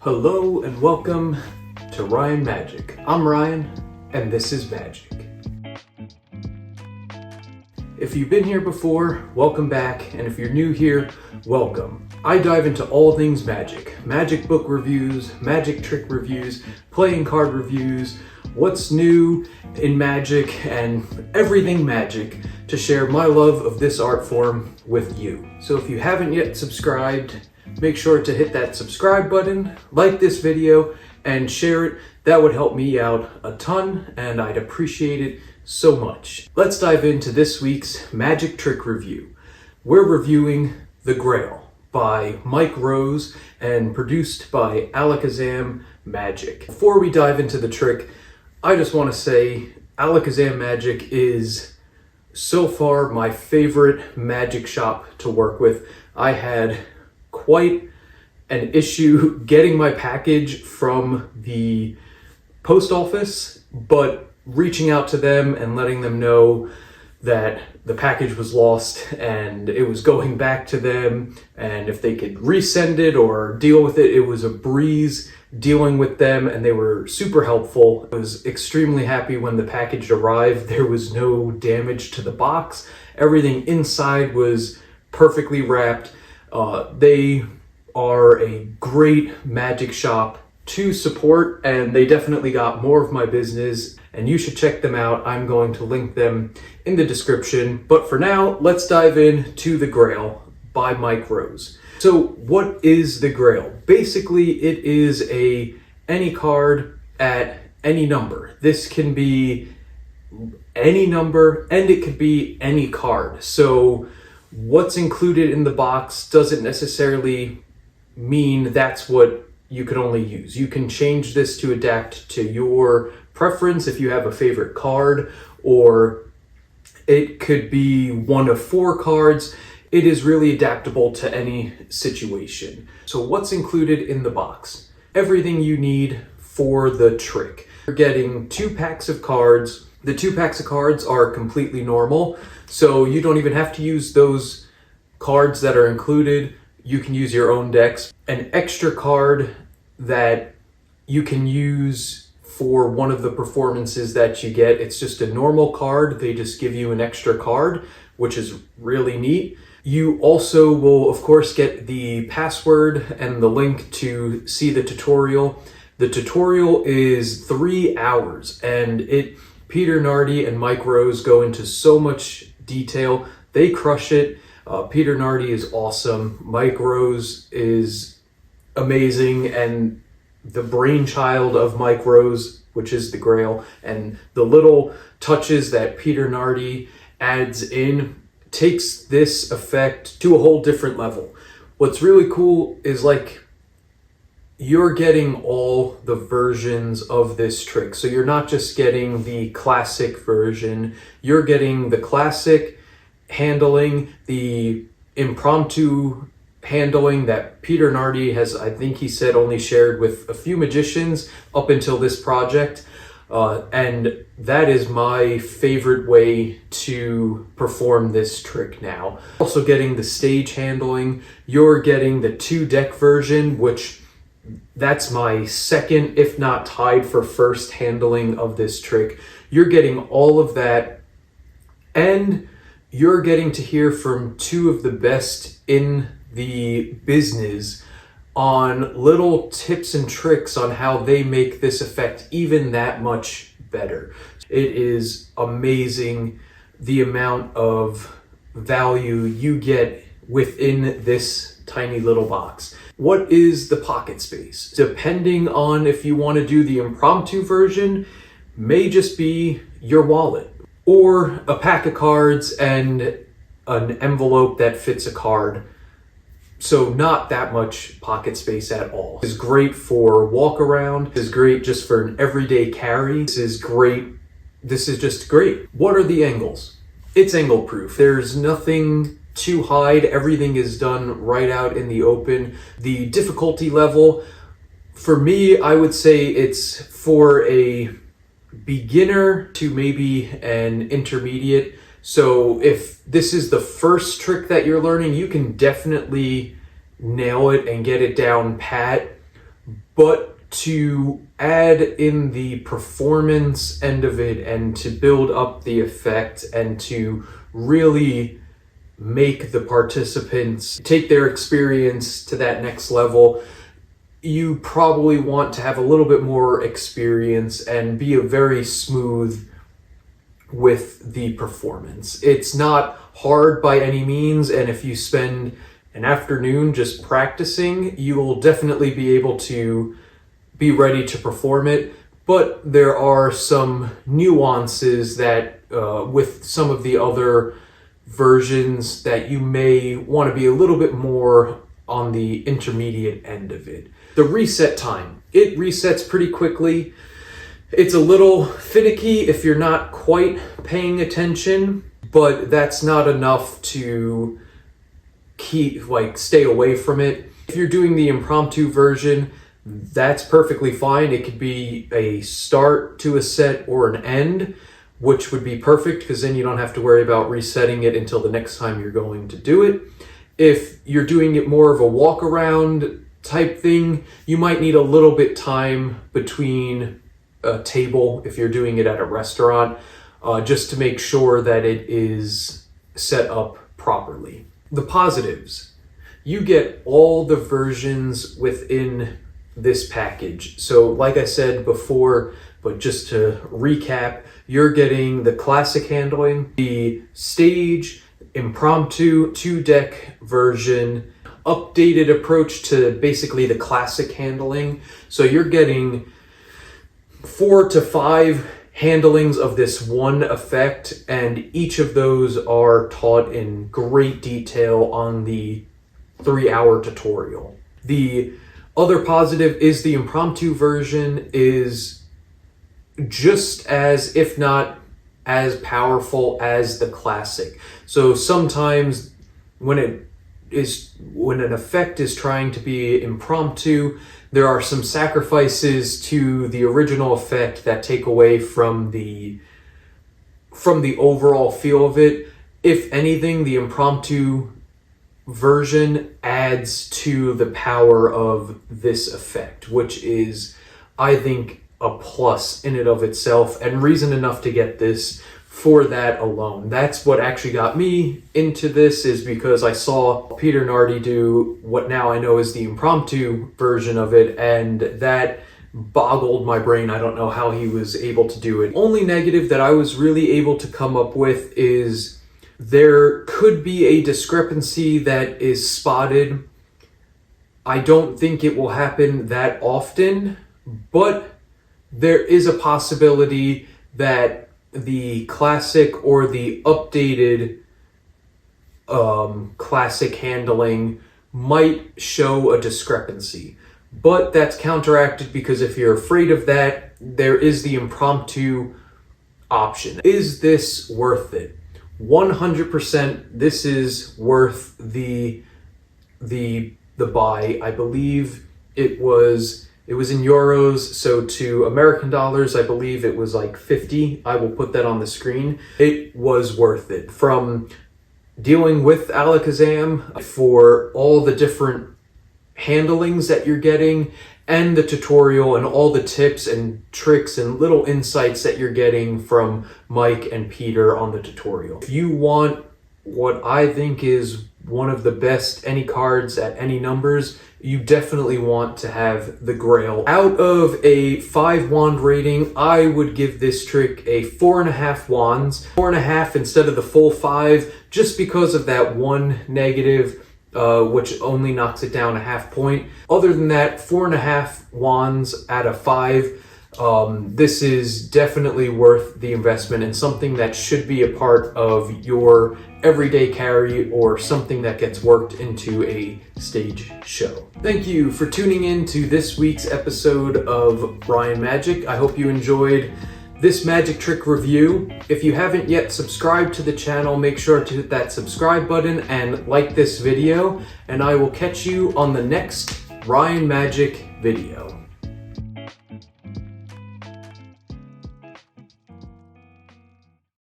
Hello and welcome to Ryan Magic. I'm Ryan and this is Magic. If you've been here before, welcome back, and if you're new here, welcome. I dive into all things magic. Magic book reviews, magic trick reviews, playing card reviews, what's new in magic, and everything magic to share my love of this art form with you. So if you haven't yet subscribed, make sure to hit that subscribe button, like this video, and share it. That would help me out a ton, and I'd appreciate it so much. Let's dive into this week's magic trick review. We're reviewing the Grail by Mike Rose and produced by Alakazam Magic. Before we dive into the trick, I just want to say Alakazam Magic is so far my favorite magic shop to work with. I had quite an issue getting my package from the post office, but reaching out to them and letting them know that the package was lost and it was going back to them, and if they could resend it or deal with it, it was a breeze dealing with them, and they were super helpful. I was extremely happy when the package arrived. There was no damage to the box. Everything inside was perfectly wrapped. They are a great magic shop to support, and they definitely got more of my business, and you should check them out. I'm going to link them in the description. But for now, let's dive into the Grail by Mike Rose. So what is the Grail? Basically, it is any card at any number. This can be any number and it could be any card. So what's included in the box doesn't necessarily mean that's what you can only use. You can change this to adapt to your preference if you have a favorite card, or it could be one of 4 cards. It is really adaptable to any situation. So what's included in the box? Everything you need for the trick. You're getting 2 packs of cards. The 2 packs of cards are completely normal, so you don't even have to use those cards that are included. You can use your own decks. An extra card that you can use for one of the performances that you get. It's just a normal card. They just give you an extra card, which is really neat. You also will, of course, get the password and the link to see the tutorial. The tutorial is 3 hours, and Peter Nardi and Mike Rose go into so much detail. They crush it. Peter Nardi is awesome. Mike Rose is amazing, and the brainchild of Mike Rose, which is the Grail, and the little touches that Peter Nardi adds in takes this effect to a whole different level. What's really cool is you're getting all the versions of this trick. So you're not just getting the classic version, you're getting the classic handling, the impromptu handling that Peter Nardi has, I think he said, only shared with a few magicians up until this project. And that is my favorite way to perform this trick now. Also getting the stage handling, you're getting the 2 deck version, which that's my second, if not tied for first handling of this trick. You're getting all of that, and you're getting to hear from 2 of the best in the business on little tips and tricks on how they make this effect even that much better. It is amazing the amount of value you get within this tiny little box. What is the pocket space? Depending on if you want to do the impromptu version, may just be your wallet or a pack of cards and an envelope that fits a card. So not that much pocket space at all. This is great for walk around. This is great just for an everyday carry. This is great. This is just great. What are the angles? It's angle proof. There's nothing to hide. Everything is done right out in the open. The difficulty level, for me, I would say it's for a beginner to maybe an intermediate. So if this is the first trick that you're learning, you can definitely nail it and get it down pat. but to add in the performance end of it and to build up the effect and to really make the participants take their experience to that next level, you probably want to have a little bit more experience and be a very smooth with the performance. It's not hard by any means, and if you spend an afternoon just practicing, you will definitely be able to be ready to perform it. But there are some nuances that with some of the other versions that you may want to be a little bit more on the intermediate end of it. The reset time, it resets pretty quickly. It's a little finicky if you're not quite paying attention, but that's not enough to stay away from it. If you're doing the impromptu version, that's perfectly fine. It could be a start to a set or an end, which would be perfect because then you don't have to worry about resetting it until the next time you're going to do it. If you're doing it more of a walk around type thing, you might need a little bit time between a table if you're doing it at a restaurant, just to make sure that it is set up properly. The positives, you get all the versions within this package. So like I said before, but just to recap, you're getting the classic handling, the stage, impromptu, 2-deck version, updated approach to basically the classic handling. So you're getting 4 to 5 handlings of this one effect, and each of those are taught in great detail on the 3-hour tutorial. The other positive is the impromptu version is just as, if not as powerful as the classic. So sometimes when an effect is trying to be impromptu, there are some sacrifices to the original effect that take away from the overall feel of it. If anything, the impromptu version adds to the power of this effect, which is, I think, a plus in and of itself, and reason enough to get this for that alone. That's what actually got me into this, is because I saw Peter Nardi do what now I know is the impromptu version of it, and that boggled my brain. I don't know how he was able to do it. Only negative that I was really able to come up with is there could be a discrepancy that is spotted. I don't think it will happen that often, but there is a possibility that the classic or the updated classic handling might show a discrepancy. But that's counteracted because if you're afraid of that, there is the impromptu option. Is this worth it? 100% this is worth the buy. I believe it was in euros, so to American dollars, I believe it was like 50. I will put that on the screen. It was worth it. From dealing with Alakazam, for all the different handlings that you're getting, and the tutorial and all the tips and tricks and little insights that you're getting from Mike and Peter on the tutorial. If you want what I think is one of the best any cards at any numbers, you definitely want to have the Grail. Out of a 5 wand rating, I would give this trick a 4.5 wands. 4.5 instead of the full 5, just because of that one negative, which only knocks it down a half point. Other than that, 4.5 wands out of 5. This is definitely worth the investment and something that should be a part of your everyday carry or something that gets worked into a stage show. Thank you for tuning in to this week's episode of Ryan Magic. I hope you enjoyed this magic trick review. If you haven't yet subscribed to the channel, make sure to hit that subscribe button and like this video, and I will catch you on the next Ryan Magic video.